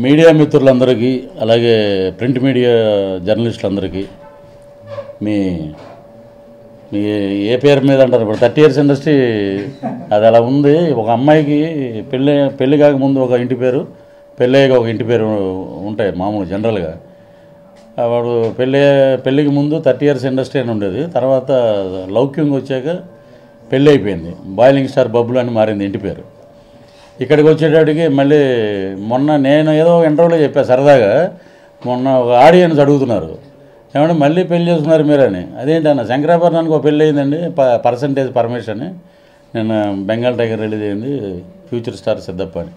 Media మిత్రులందరికీ అలాగే print media జర్నలిస్టులందరికీ మీ మీ ఏ పేరు మీద అంటారు ఇప్పుడు 30 years ఇండస్ట్రీ అది అలా ఉంది. ఒక అమ్మాయికి పెళ్ళి కాకముందు ఒక ఇంటి పేరు, పెళ్ళయ్యాక ఒక ఇంటి పేరు ఉంటాయి మామూలు జనరల్గా. వాడు పెళ్ళికి ముందు 30 years ఇండస్ట్రీ అని ఉండేది. తర్వాత లౌక్యంగా వచ్చాక పెళ్ళి అయిపోయింది, బాయిలింగ్ స్టార్ బబ్బులు అని మారింది ఇంటి పేరు. ఇక్కడికి వచ్చేటప్పటికి మళ్ళీ మొన్న నేను ఏదో ఇంటర్వ్యూలో చెప్పా సరదాగా, మొన్న ఒక ఆడియన్స్ అడుగుతున్నారు ఏమంటే మళ్ళీ పెళ్లి చేసుకున్నారు మీరని. అదేంటన్న శంకరాభరణానికి ఒక పెళ్ళి అయిందండి, పర్సంటేజ్ పర్మిషన్ నేను బెంగాల్ టైగర్ రిలీజ్ అయింది, ఫ్యూచర్ స్టార్ సిద్ధప్ప అని.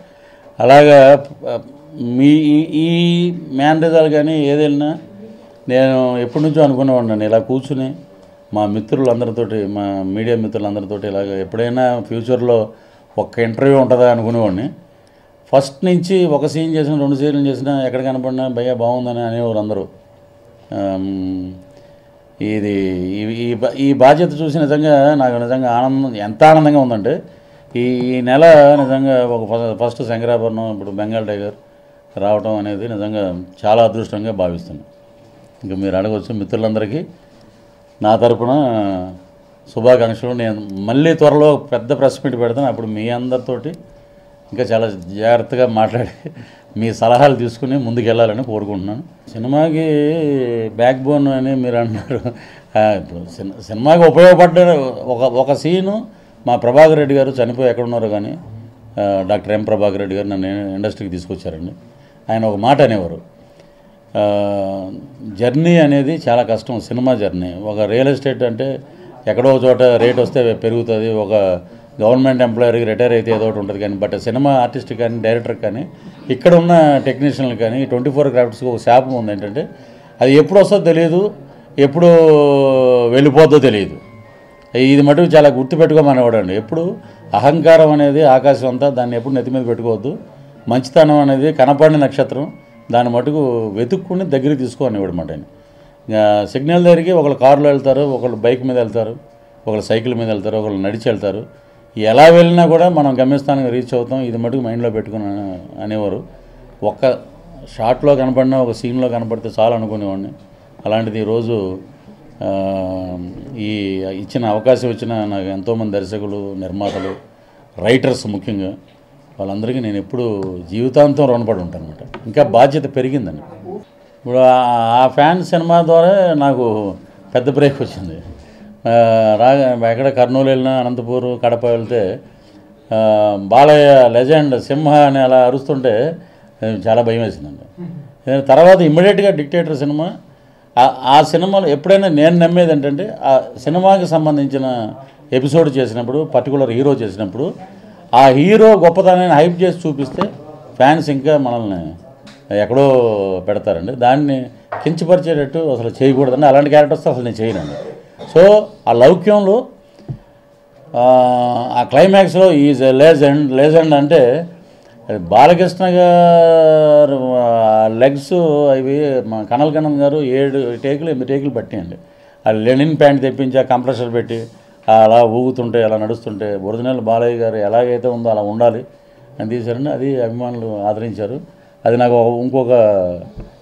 అలాగా మీ ఈ మేనరిజాలు కానీ ఏదైనా నేను ఎప్పటి నుంచో అనుకునేవాడిని ఇలా కూర్చుని మా మిత్రులందరితోటి, మా మీడియా మిత్రులందరితోటి ఇలాగ ఎప్పుడైనా ఫ్యూచర్లో ఒక్క ఇంటర్వ్యూ ఉంటుందా అనుకునేవాడిని. ఫస్ట్ నుంచి ఒక సీన్ చేసిన 2 సీన్లు చేసినా ఎక్కడ కనపడినా భయ్యా బాగుందని అనేవారు అందరూ. ఇది ఈ బాధ్యత చూసి నిజంగా నాకు నిజంగా ఎంత ఆనందంగా ఉందంటే ఈ నెల నిజంగా ఒక ఫస్ట్ శంకరాభరణం, ఇప్పుడు బెంగాల్ టైగర్ రావటం అనేది నిజంగా చాలా అదృష్టంగా భావిస్తున్నాను. ఇంకా మీరు అడగవచ్చు మిత్రులందరికీ నా తరపున శుభాకాంక్షలు. నేను మళ్ళీ త్వరలో పెద్ద ప్రెస్ మీట్ పెడతాను, అప్పుడు మీ అందరితోటి ఇంకా చాలా జాగ్రత్తగా మాట్లాడి మీ సలహాలు తీసుకుని ముందుకు వెళ్ళాలని కోరుకుంటున్నాను. సినిమాకి బ్యాక్ బోన్ అని మీరు అంటున్నారు. సినిమాకి ఉపయోగపడ్డ ఒక సీను మా ప్రభాకర్ రెడ్డి గారు చనిపోయి ఎక్కడున్నారో కానీ డాక్టర్ ఎం ప్రభాకర్ రెడ్డి గారు నన్ను ఇండస్ట్రీకి తీసుకొచ్చారండి. ఆయన ఒక మాట అనేవారు, జర్నీ అనేది చాలా కష్టం, సినిమా జర్నీ. ఒక రియల్ ఎస్టేట్ అంటే ఎక్కడో చోట రేట్ వస్తే పెరుగుతుంది, ఒక గవర్నమెంట్ ఎంప్లాయర్కి రిటైర్ అయితే ఏదో ఒకటి ఉంటుంది. కానీ బట్ సినిమా ఆర్టిస్ట్ కానీ డైరెక్టర్ కానీ ఇక్కడ ఉన్న టెక్నీషియన్లు కానీ 24 క్రాఫ్ట్స్కి ఒక శాపం ఉంది ఏంటంటే అది ఎప్పుడు వస్తుందో తెలియదు, ఎప్పుడు వెళ్ళిపోద్దో తెలియదు. ఇది మటుకు చాలా గుర్తుపెట్టుకోమనేవాడండి. ఎప్పుడు అహంకారం అనేది ఆకాశం అంతా, దాన్ని ఎప్పుడు నెత్తి మీద పెట్టుకోవద్దు. మంచితనం అనేది కనపడిన నక్షత్రం, దాన్ని మటుకు వెతుక్కుని దగ్గరికి తీసుకోనివాడు మాట ఆయన. సిగ్నల్ దగ్గరికి ఒకళ్ళు కారులో వెళ్తారు, ఒకళ్ళు బైక్ మీద వెళ్తారు, ఒకళ్ళు సైకిల్ మీద వెళ్తారు, ఒకళ్ళు నడిచి వెళ్తారు. ఎలా వెళ్ళినా కూడా మనం గమ్యస్థానానికి రీచ్ అవుతాం, ఇది మటుకు మైండ్లో పెట్టుకుని అనేవారు. ఒక్క షాట్లో కనపడినా, ఒక సీన్లో కనపడితే చాలు అనుకునేవాడిని. అలాంటిది ఈరోజు ఈ ఇచ్చిన అవకాశం ఇచ్చిన నాకు ఎంతోమంది దర్శకులు, నిర్మాతలు, రైటర్స్ ముఖ్యంగా వాళ్ళందరికీ నేను ఎప్పుడు జీవితాంతం రుణపడి ఉంటాను అనమాట. ఇంకా బాధ్యత పెరిగిందండి. ఇప్పుడు ఆ ఫ్యాన్ సినిమా ద్వారా నాకు పెద్ద బ్రేక్ వచ్చింది. ఎక్కడ కర్నూలు వెళ్ళినా, అనంతపూర్, కడప వెళ్తే బాలయ్య లెజెండ్ సింహ అని అలా అరుస్తుంటే చాలా భయం వేసిందండి. తర్వాత ఇమ్మీడియట్గా డిక్టేటర్ సినిమా, ఆ సినిమాలో ఎప్పుడైనా నేను నమ్మేది ఏంటంటే ఆ సినిమాకి సంబంధించిన ఎపిసోడ్ చేసినప్పుడు, పర్టికులర్ హీరో చేసినప్పుడు ఆ హీరో గొప్పతనాన్ని హైప్ చేసి చూపిస్తే ఫ్యాన్స్ ఇంకా మనల్ని ఎక్కడో పెడతారండి. దాన్ని కించపరిచేటట్టు అసలు చేయకూడదండి. అలాంటి క్యారెక్టర్స్ అసలు నేను చేయనండి. సో ఆ లౌక్యంలో ఆ క్లైమాక్స్లో ఈజ్ లెజెండ్ అంటే బాలకృష్ణ గారు లెగ్స్ అవి మా కనల్ గారు 7 టేకులు 8 టేకులు పట్టియండి. ఆ లెనిన్ ప్యాంట్ తెప్పించి ఆ కంప్రెసర్ పెట్టి అలా ఊగుతుంటే, అలా నడుస్తుంటే ఒరిజినల్ బాలయ్య గారు ఎలాగైతే ఉందో అలా ఉండాలి అని తీశారండి. అది అభిమానులు ఆదరించారు. అది నాకు ఇంకొక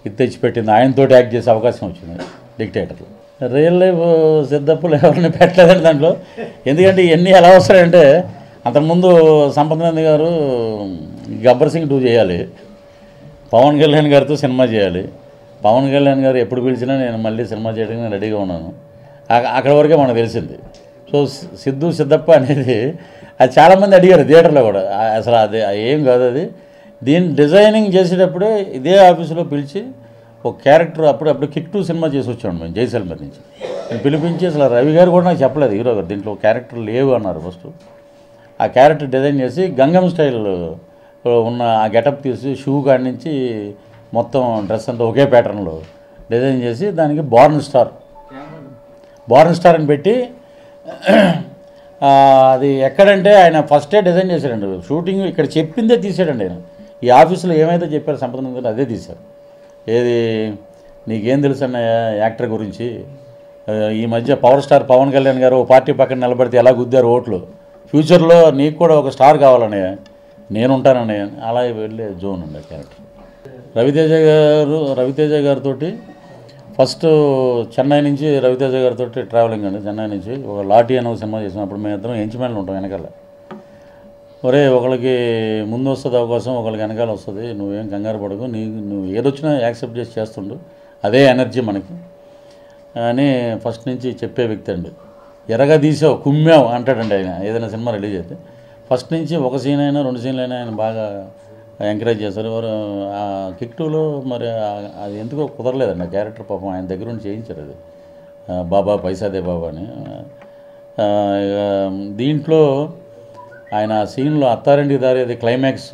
ఇది తెచ్చిపెట్టింది, ఆయనతోటి యాక్ట్ చేసే అవకాశం వచ్చింది డిక్టేటర్లో. రియల్ లైఫ్ సిద్ధప్పులు ఎవరిని పెట్టలేదండి దాంట్లో. ఎందుకంటే ఇవన్నీ ఎలా వస్తాయంటే అంతకుముందు సంపత్నంది గారు గబ్బర్ సింగ్ 2 చేయాలి, పవన్ కళ్యాణ్ గారితో సినిమా చేయాలి. పవన్ కళ్యాణ్ గారు ఎప్పుడు పిలిచినా నేను మళ్ళీ సినిమా చేయడానికి నేను రెడీగా ఉన్నాను. అక్కడ వరకే మనకు తెలిసింది. సో సిద్ధప్ప అనేది అది చాలామంది అడిగారు థియేటర్లో కూడా. అసలు అది ఏం కాదు, అది దీన్ని డిజైనింగ్ చేసేటప్పుడే ఇదే ఆఫీసులో పిలిచి ఒక క్యారెక్టర్ అప్పుడు కిక్ 2 సినిమా చేసి వచ్చాను మేము జైసల్మేర్ నుంచి. నేను పిలిపించి అసలు రవి గారు కూడా నాకు చెప్పలేదు, హీరో గారు దీంట్లో క్యారెక్టర్ లేవు అన్నారు. ఫస్ట్ ఆ క్యారెక్టర్ డిజైన్ చేసి గంగం స్టైల్ ఉన్న ఆ గెటప్ తీసి షూ కాడి నుంచి మొత్తం డ్రెస్ అంతా ఒకే ప్యాటర్న్లో డిజైన్ చేసి దానికి బార్న్ స్టార్ అని పెట్టి, అది ఎక్కడంటే ఆయన ఫస్టే డిజైన్ చేశాడండి. షూటింగ్ ఇక్కడ చెప్పిందే తీసాడండి ఆయన. ఈ ఆఫీసులో ఏమైతే చెప్పారు సంపద అదే తీశారు. ఏది నీకేం తెలుసు అన్నయ్య యాక్టర్ గురించి, ఈ మధ్య పవర్ స్టార్ పవన్ కళ్యాణ్ గారు పార్టీ పక్కన నిలబడితే ఎలా గుద్దారు ఓట్లు, ఫ్యూచర్లో నీకు కూడా ఒక స్టార్ కావాలన్నయ్య, నేనుంటానన్నయ్య, అలా వెళ్ళే జోన్ ఉండే క్యారెక్టర్. రవితేజ గారితో ఫస్ట్ చెన్నై నుంచి రవితేజ గారితో ట్రావెలింగ్ అండి. చెన్నై నుంచి ఒక లాఠీ అనే సినిమా చేసినప్పుడు మేము ఇద్దరం ఎంచిమేళలు ఉంటాం వెనకాల. ఒరే ఒకళ్ళకి ముందు వస్తుంది అవకాశం, ఒకళ్ళకి వెనకాల వస్తుంది, నువ్వేం కంగారు పడకు, నువ్వు ఏదొచ్చినా యాక్సెప్ట్ చేస్తుండు, అదే ఎనర్జీ మనకి అని ఫస్ట్ నుంచి చెప్పే వ్యక్తి అండి. ఎరగా తీసావు కుమ్మావు అంటాడండి ఆయన ఏదైనా సినిమా రిలీజ్ అయితే. ఫస్ట్ నుంచి ఒక సీన్ అయినా 2 సీన్లు అయినా ఆయన బాగా ఎంకరేజ్ చేశారు. ఆ కిక్ 2లో మరి అది ఎందుకో కుదరలేదండి ఆ క్యారెక్టర్. పాపం ఆయన దగ్గర నుండి చేయించారు అది, బాబా పైసాదే బాబా అని. దీంట్లో ఆయన సీన్లో అత్తారింటికి దారి అది క్లైమాక్స్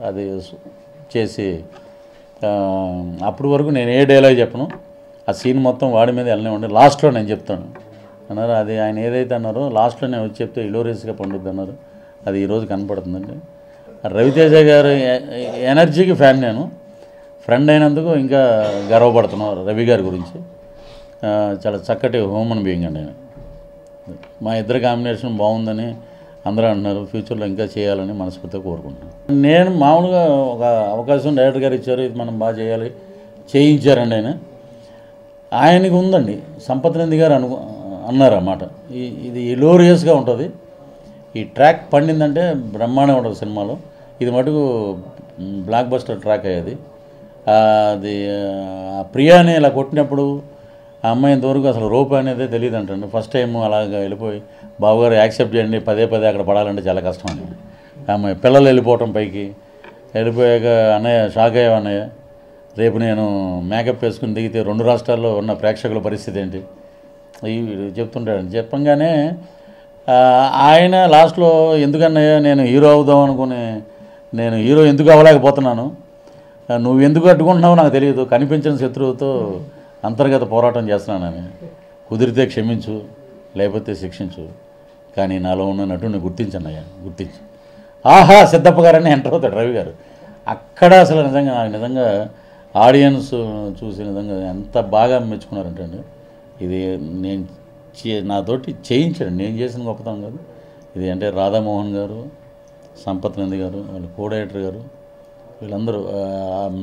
అది చేసి అప్పటి వరకు నేను ఏ డైలాగ్ చెప్పను, ఆ సీన్ మొత్తం వాడి మీద వెళ్ళనే ఉండి లాస్ట్లో నేను చెప్తాను అన్నారు. అది ఆయన ఏదైతే అన్నారో లాస్ట్లో నేను వచ్చి చెప్తే ఇలోరియస్గా పండుద్ది అన్నారు. అది ఈరోజు కనపడుతుందండి. రవితేజ గారు ఎనర్జీకి ఫ్యాన్, నేను ఫ్రెండ్ అయినందుకు ఇంకా గర్వపడుతున్నాను రవి గారి గురించి. చాలా చక్కటి హ్యూమన్ బీయింగ్ అండి ఆయన. మా ఇద్దరి కాంబినేషన్ బాగుందని అందరూ అంటున్నారు. ఫ్యూచర్లో ఇంకా చేయాలని మనస్ఫూర్తిగా కోరుకుంటున్నాను. నేను మామూలుగా ఒక అవకాశం డైరెక్టర్ గారు ఇచ్చారు, ఇది మనం బాగా చేయాలి, చేయించారండి ఆయన. ఆయనకి ఉందండి, సంపత్ నంది గారు అన్నారు అన్నమాట, ఇది ఇలోరియస్గా ఉంటుంది, ఈ ట్రాక్ పండిందంటే బ్రహ్మాండంగా ఉంటుంది సినిమాలో, ఇది మటుకు బ్లాక్ బస్టర్ ట్రాక్ అయ్యేది. అది ప్రియాని ఇలా కొట్టినప్పుడు ఆ అమ్మాయి ఇంతవరకు అసలు రూప అనేది తెలియదు అంటండి. ఫస్ట్ టైం అలాగా వెళ్ళిపోయి బాబుగారు యాక్సెప్ట్ చేయండి, పదే అక్కడ పడాలంటే చాలా కష్టం అండి. అమ్మాయి పిల్లలు వెళ్ళిపోవటం పైకి వెళ్ళిపోయాక అన్నయ్య షాక్ అయ్యా, అన్నయ్య రేపు నేను మేకప్ వేసుకుని దిగితే 2 రాష్ట్రాల్లో ఉన్న ప్రేక్షకుల పరిస్థితి ఏంటి ఇవి చెప్తుంటాడు. చెప్పంగానే ఆయన లాస్ట్లో ఎందుకన్నయ్య నేను హీరో అవుదాం అనుకుని నేను హీరో ఎందుకు అవ్వలేకపోతున్నాను, నువ్వు ఎందుకు అడ్డుకుంటున్నావో నాకు తెలియదు, కనిపించిన శత్రువుతో అంతర్గత పోరాటం చేస్తున్నానని, కుదిరితే క్షమించు లేకపోతే శిక్షించు, కానీ నాలో ఉన్న నటుని గుర్తించన్నయ్యా, గుర్తించు. ఆహా సిద్ధప్ప గారని ఎంటర్ అవుతాడు రవి గారు. అక్కడ అసలు నిజంగా ఆడియన్స్ చూసి నిజంగా ఎంత బాగా మెచ్చుకున్నారంటే అండి, ఇది నేను నాతోటి చేయించాడు, నేను చేసిన గొప్పతనం కాదు ఇది. అంటే రాధామోహన్ గారు, సంపత్ నంది గారు, వాళ్ళ కో డైరెక్టర్ గారు, వీళ్ళందరూ,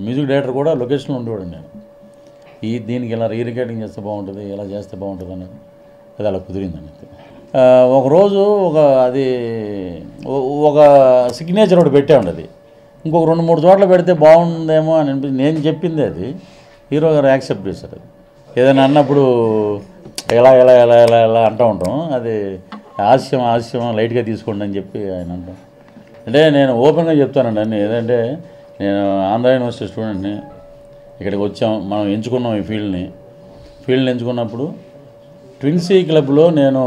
మ్యూజిక్ డైరెక్టర్ కూడా లొకేషన్లో ఉండేవాడండి నేను. దీనికి ఇలా రీరికార్డింగ్ చేస్తే బాగుంటుంది, ఇలా చేస్తే బాగుంటుంది అన్నది అది అలా కుదిరిందండి. ఒకరోజు ఒక సిగ్నేచర్ ఒకటి పెట్టామండి, అది ఇంకొక 2-3 చోట్ల పెడితే బాగుందేమో అని అనిపించి నేను చెప్పింది అది హీరో గారు యాక్సెప్ట్ చేశారు. అది ఏదైనా అన్నప్పుడు ఎలా ఎలా ఎలా ఎలా ఎలా అంటూ ఉంటాం, అది హాస్యం లైట్గా తీసుకోండి అని చెప్పి ఆయన అంటాం. అంటే నేను ఓపెన్గా చెప్తానండి అన్నీ. ఏదంటే నేను ఆంధ్ర యూనివర్సిటీ స్టూడెంట్ని, ఇక్కడికి వచ్చాం, మనం ఎంచుకున్నాం ఈ ఫీల్డ్ని ఎంచుకున్నప్పుడు ట్విన్సీ క్లబ్లో నేను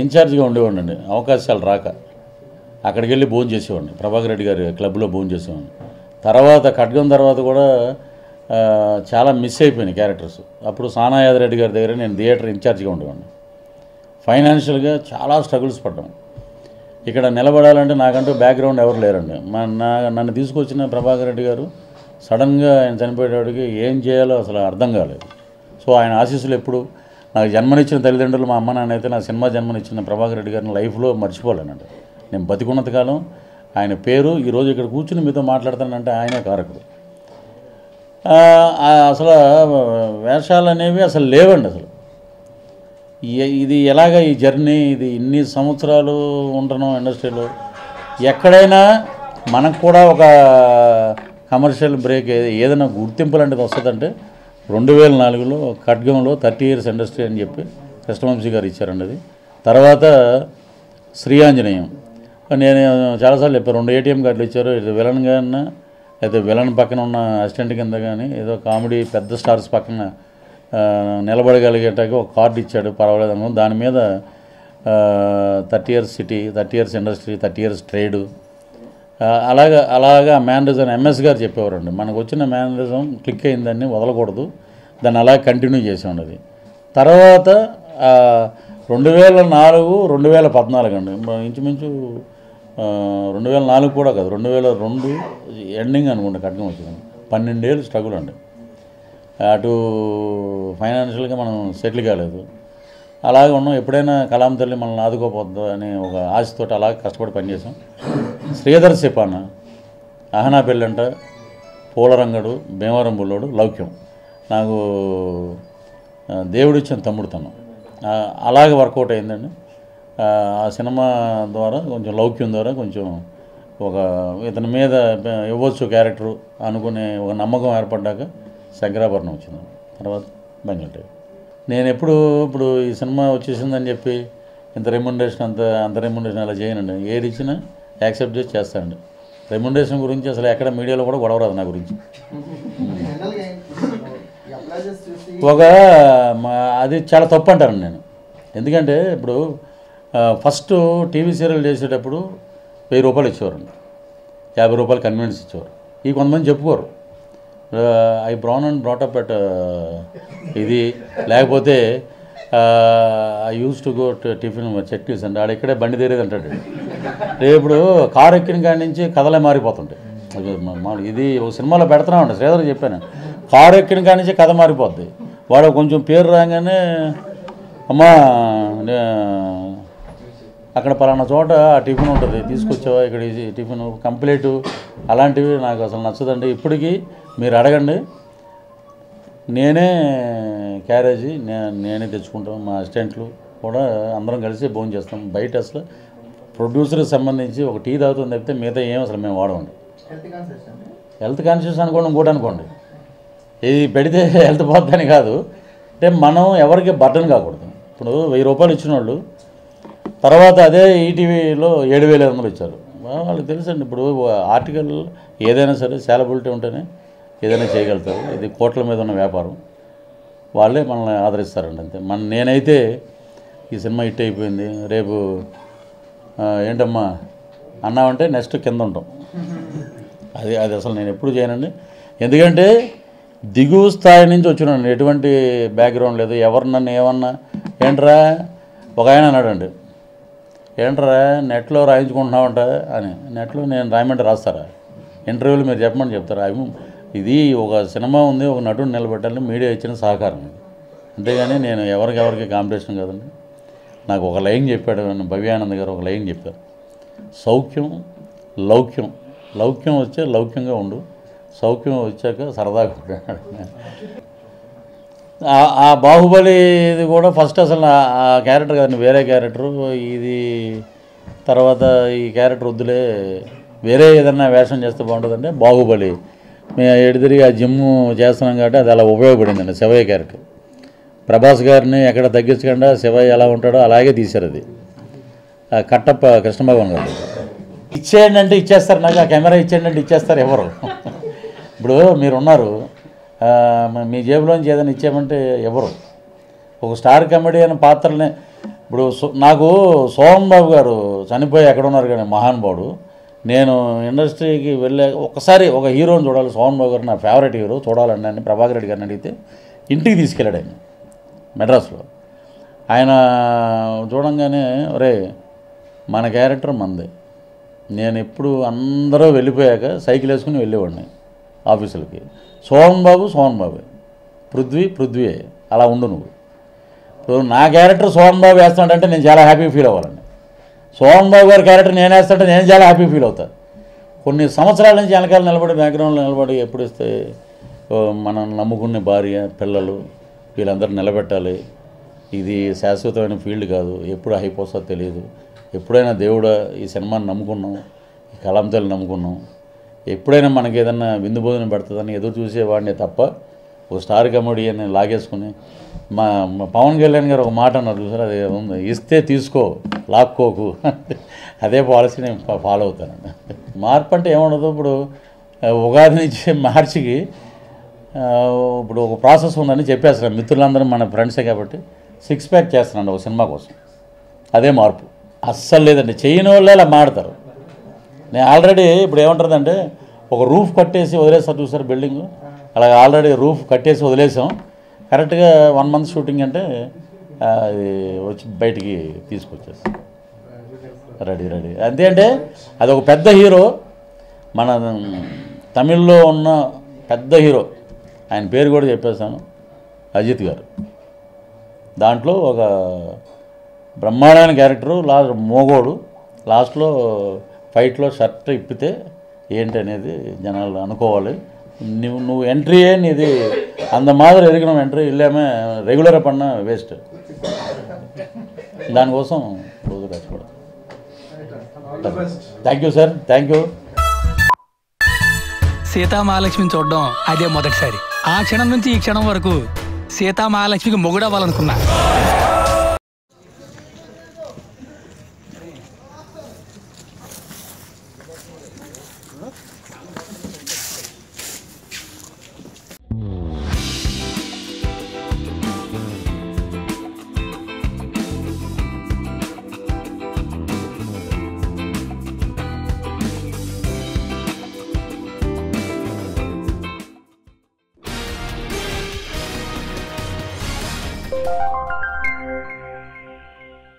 ఇన్ఛార్జ్గా ఉండేవాడిని. అవకాశాలు రాక అక్కడికి వెళ్ళి భోజనం చేసేవాడిని, ప్రభాకర్ రెడ్డి గారి క్లబ్లో భోజనం చేసేవాడిని. తర్వాత ఖడ్గం తర్వాత కూడా చాలా మిస్ అయిపోయినాయి క్యారెక్టర్స్. అప్పుడు సానాయాద్ రెడ్డి గారి దగ్గర నేను థియేటర్ ఇన్ఛార్జ్గా ఉండేవాడిని. ఫైనాన్షియల్గా చాలా స్ట్రగుల్స్ పడ్డాం. ఇక్కడ నిలబడాలంటే నాకంటూ బ్యాక్గ్రౌండ్ ఎవరు లేరండి. నన్ను తీసుకొచ్చిన ప్రభాకర్ రెడ్డి గారు సడన్గా ఆయన చనిపోయేటప్పటికి ఏం చేయాలో అసలు అర్థం కాలేదు. సో ఆయన ఆశీస్సులు ఎప్పుడు నాకు జన్మనిచ్చిన తల్లిదండ్రులు, మా అమ్మ నాన్న అయితే నా సినిమా జన్మనిచ్చిన ప్రభాకర్ రెడ్డి గారిని లైఫ్లో మర్చిపోలేనండి. నేను బతికున్నంత కాలం ఆయన పేరు, ఈరోజు ఇక్కడ కూర్చుని మీతో మాట్లాడతానంటే ఆయనే కారకుడు. అసలు వేషాలు అనేవి అసలు లేవండి. అసలు ఇది ఎలాగ ఈ జర్నీ, ఇది ఇన్ని సంవత్సరాలు ఉంటున్నాం ఇండస్ట్రీలో, ఎక్కడైనా మనకు కూడా ఒక కమర్షియల్ బ్రేక్ ఏదైనా గుర్తింపు లాంటిది వస్తుందంటే 2004లో ఖడ్గంలో 30 years ఇండస్ట్రీ అని చెప్పి కృష్ణవంశీ గారు ఇచ్చారండి. అది తర్వాత శ్రీ ఆంజనేయం నేను చాలాసార్లు చెప్పాను, 2 ATM కార్డులు ఇచ్చారు. ఇది విలన్గా అన్నా అయితే విలన్ పక్కన ఉన్న అసిస్టెంట్ కింద కానీ ఏదో కామెడీ పెద్ద స్టార్స్ పక్కన నిలబడగలిగేటానికి ఒక కార్డు ఇచ్చాడు, పర్వాలేదు అనుకో. దాని మీద 30 years city, 30 years industry, 30 years trade, అలాగా మేనరిజం ఎంఎస్ గారు చెప్పేవారండి. మనకు వచ్చిన మేనరిజం క్లిక్ అయిందాన్ని వదలకూడదు, దాన్ని అలా కంటిన్యూ చేసి ఉన్నది. తర్వాత 2004, 2014 అండి, ఇంచుమించు 2004 కూడా కాదు, 2002 ఎండింగ్ అనుకుంటా ఖడ్గం వచ్చింది. 12 ఏళ్ళు స్ట్రగుల్ అండి. అటు ఫైనాన్షియల్గా మనం సెటిల్ కాలేదు, అలాగే ఉన్నాం. ఎప్పుడైనా కలాం తల్లి మనల్ని ఆదుకోపోద్దు అని ఒక ఆశతోటి అలాగే కష్టపడి పనిచేసాం. శ్రీధర్ సిపాన, అహనా పెళ్ళంట, పూలరంగడు, భీమవరం బుల్లోడు, లౌక్యం. నాకు దేవుడిచ్చిన తమ్ముడుతనం అలాగే వర్కౌట్ అయిందండి. ఆ సినిమా ద్వారా కొంచెం లౌక్యం ద్వారా కొంచెం ఒక ఇతని మీద ఇవ్వచ్చు క్యారెక్టరు అనుకునే ఒక నమ్మకం ఏర్పడ్డాక శంకరాభరణం వచ్చింది. తర్వాత బంజుంటాయి. నేను ఇప్పుడు ఈ సినిమా వచ్చేసిందని చెప్పి ఇంత రెమ్యునరేషన్ అంత రెమ్యునరేషన్ అలా చేయనండి. ఏది ఇచ్చినా యాక్సెప్ట్ చేసి చేస్తానండి. రెమ్యునరేషన్ గురించి అసలు ఎక్కడ మీడియాలో కూడా గొడవ రాదు నా గురించి. అది చాలా తప్పు అంటాను నేను. ఎందుకంటే ఇప్పుడు ఫస్ట్ టీవీ సీరియల్ చేసేటప్పుడు 1000 రూపాయలు ఇచ్చేవారండి, 50 రూపాయలు కన్వీనియన్స్ ఇచ్చేవారు. ఈ కొంతమంది చెప్పుకోరు I born and brought up at ఇది, లేకపోతే I used to go tiffin chutneys అండి, ఆడ ఇక్కడే బండి తీరేది అంటాడు. ఇప్పుడు కారు ఎక్కిన కాడి నుంచి కథలే మారిపోతుంటాయి. ఇది ఒక సినిమాలో పెడుతున్నామండి, శ్రీధర్ చెప్పాను, కారు ఎక్కిన కాడి నుంచి కథ మారిపోద్ది. వాడు కొంచెం పేరు రాగానే అమ్మా అక్కడ పలానా చోట ఆ టిఫిన్ ఉంటుంది తీసుకొచ్చావా, ఇక్కడ టిఫిన్ కంప్లీటు, అలాంటివి నాకు అసలు నచ్చదండి. ఇప్పటికీ మీరు అడగండి, నేనే క్యారేజీ నేనే తెచ్చుకుంటాం. మా అసిస్టెంట్లు కూడా అందరం కలిసి భోజనం చేస్తాం. బయట అసలు ప్రొడ్యూసర్కి సంబంధించి ఒక టీ తాగుతుంది తప్పితే మిగతా ఏం అసలు మేము వాడమండి. హెల్త్ కాన్షియస్ అనుకోండి, ఇంకోటి అనుకోండి, ఇది పెడితే హెల్త్ పోద్దని కాదు. అంటే మనం ఎవరికి బర్డన్ కాకూడదు. ఇప్పుడు 1000 రూపాయలు ఇచ్చిన వాళ్ళు తర్వాత అదే ఈటీవీలో 7500 ఇచ్చారు. వాళ్ళకి తెలుసండి. ఇప్పుడు ఆర్టికల్ ఏదైనా సరే సాలబిలిటీ ఉంటేనే ఏదైనా చేయగలుగుతారు. ఇది కోట్ల మీద ఉన్న వ్యాపారం, వాళ్ళే మనల్ని ఆదరిస్తారండి అంతే. నేనైతే ఈ సినిమా హిట్ అయిపోయింది, రేపు ఏంటమ్మా అన్నామంటే నెక్స్ట్ కింద ఉంటాం. అది అసలు నేను ఎప్పుడు చేయనండి. ఎందుకంటే దిగువ స్థాయి నుంచి వచ్చినాను, ఎటువంటి బ్యాక్గ్రౌండ్ లేదు. ఎవరు నన్ను ఏమన్నా ఏంట్రా ఒక ఆయన అన్నాడండి, ఏంట్రా నెట్లో రాయించుకుంటున్నావంట అని. నెట్లో నేను రాయమంటే రాస్తారా? ఇంటర్వ్యూలు మీరు చెప్పమని చెప్తారా? ఇది ఒక సినిమా ఉంది, ఒక నటుడు నిలబెట్టాలని మీడియా ఇచ్చిన సహకారం ఇది. అంతేగాని నేను ఎవరికి కాంపిటీషన్ కాదండి. నాకు ఒక లైన్ చెప్పాడు భవ్యానంద్ గారు, ఒక లైన్ చెప్పారు, సౌఖ్యం లౌక్యం, లౌక్యం వచ్చే లౌక్యంగా ఉండు, సౌఖ్యం వచ్చాక సరదాగా ఉంటాడు. ఆ బాహుబలి ఇది కూడా ఫస్ట్ అసలు ఆ క్యారెక్టర్ కాదండి, వేరే క్యారెక్టరు ఇది. తర్వాత ఈ క్యారెక్టర్ వద్దులే, వేరే ఏదన్నా వేషం చేస్తే బాగుంటుందంటే బాహుబలి మేము ఎడిదిరిగి ఆ జిమ్ చేస్తున్నాం కాబట్టి అది అలా ఉపయోగపడిందండి. శివయ్య క్యారెక్టర్ ప్రభాస్ గారిని ఎక్కడ తగ్గించకుండా శివయ్య ఎలా ఉంటాడో అలాగే తీశారు. అది కట్టప్ప కృష్ణభగవాన్ గారు ఇచ్చేయండి అంటే ఇచ్చేస్తారు, నాకు ఆ కెమెరా ఇచ్చేయండి అంటే ఇచ్చేస్తారు ఎవరు. ఇప్పుడు మీరున్నారు, మీ జేబులోంచి ఏదైనా ఇచ్చామంటే ఎవరు. ఒక స్టార్ కమెడియన్ పాత్రని ఇప్పుడు నాకు సోమన్ బాబు గారు చనిపోయి ఎక్కడ ఉన్నారు కానీ మహానుభావుడు, నేను ఇండస్ట్రీకి వెళ్ళే ఒకసారి ఒక హీరోని చూడాలి, సోమన్ బాబు గారు నా ఫేవరెట్ హీరో, చూడాలండి అని ప్రభాకర్ రెడ్డి గారిని అడిగితే ఇంటికి తీసుకెళ్ళాడు ఆయన మెడ్రాస్లో. ఆయన చూడంగానే ఒరే మన క్యారెక్టర్ మందే, నేను ఎప్పుడు అందరూ వెళ్ళిపోయాక సైకిల్ వేసుకుని వెళ్ళేవాడిని ఆఫీసులకి. సోమన్ బాబు పృథ్వీ అలా ఉండు నువ్వు. ఇప్పుడు నా క్యారెక్టర్ సోమన్ బాబు వేస్తాడంటే నేను చాలా హ్యాపీ ఫీల్ అవ్వాలండి. సోమన్ బాబు గారి క్యారెక్టర్ నేను వేస్తాంటే నేను చాలా హ్యాపీ ఫీల్ అవుతాను. కొన్ని సంవత్సరాల నుంచి వెనకాల నిలబడి బ్యాక్గ్రౌండ్లో నిలబడి ఎప్పుడు ఇస్తే మనం నమ్ముకునే భార్య పిల్లలు వీళ్ళందరూ నిలబెట్టాలి. ఇది శాశ్వతమైన ఫీల్డ్ కాదు, ఎప్పుడు అయిపోతుందో తెలియదు. ఎప్పుడైనా దేవుడు ఈ సినిమాని నమ్ముకున్నాం, ఈ కలంతలు నమ్ముకున్నాం, ఎప్పుడైనా మనకి ఏదన్నా విందు భోజనం పెడుతుందని ఎదురు చూసేవాడినే తప్ప ఒక స్టార్ కమెడియన్ లాగేసుకుని మా పవన్ కళ్యాణ్ గారు ఒక మాట అన్నారు చూసారు, అది ఉంది, ఇస్తే తీసుకో లాక్కోకు, అదే పాలసీ నేను ఫాలో అవుతానండి. మార్పు అంటే ఏముండదు. ఇప్పుడు ఉగాది నుంచి మార్చికి ఇప్పుడు ఒక ప్రాసెస్ ఉందని చెప్పేస్తున్నాను మిత్రులందరూ మన ఫ్రెండ్సే కాబట్టి 6 ప్యాక్ చేస్తున్నాను ఒక సినిమా కోసం. అదే మార్పు. అస్సలు లేదండి, చేయని వాళ్ళే అలా మాడతారు. నేను ఆల్రెడీ ఇప్పుడు ఏమంటుందంటే ఒక రూఫ్ కట్టేసి వదిలేస్తారు చూసారు బిల్డింగ్, అలాగే ఆల్రెడీ రూఫ్ కట్టేసి వదిలేసాం. కరెక్ట్గా 1 మంత్ షూటింగ్ అంటే అది వచ్చి బయటికి తీసుకొచ్చేస్తాం రెడీ. అంతే. అంటే అది ఒక పెద్ద హీరో, మన తమిళ్లో ఉన్న పెద్ద హీరో, ఆయన పేరు కూడా చెప్పేస్తాను, అజిత్ గారు. దాంట్లో ఒక బ్రహ్మాండమైన క్యారెక్టరు, మోగోడు, లాస్ట్లో ఫైట్లో షర్ట్ ఇప్పితే ఏంటి అనేది జనాలు అనుకోవాలి. నువ్వు ఎంట్రీయే నీది அந்த மாதிரி இருக்கணும் ఎంట్రీ ఇల్లామే రెగ్యులర్గా పడిన వేస్ట్ దానికోసం రోజు కష్టపడతాం thank you sir thank you సీతామహాలక్ష్మిని చూడడం అదే మొదటిసారి ఆ క్షణం నుంచి ఈ క్షణం వరకు సీతామహాలక్ష్మికి మొగుడవ్వాలనుకున్నా you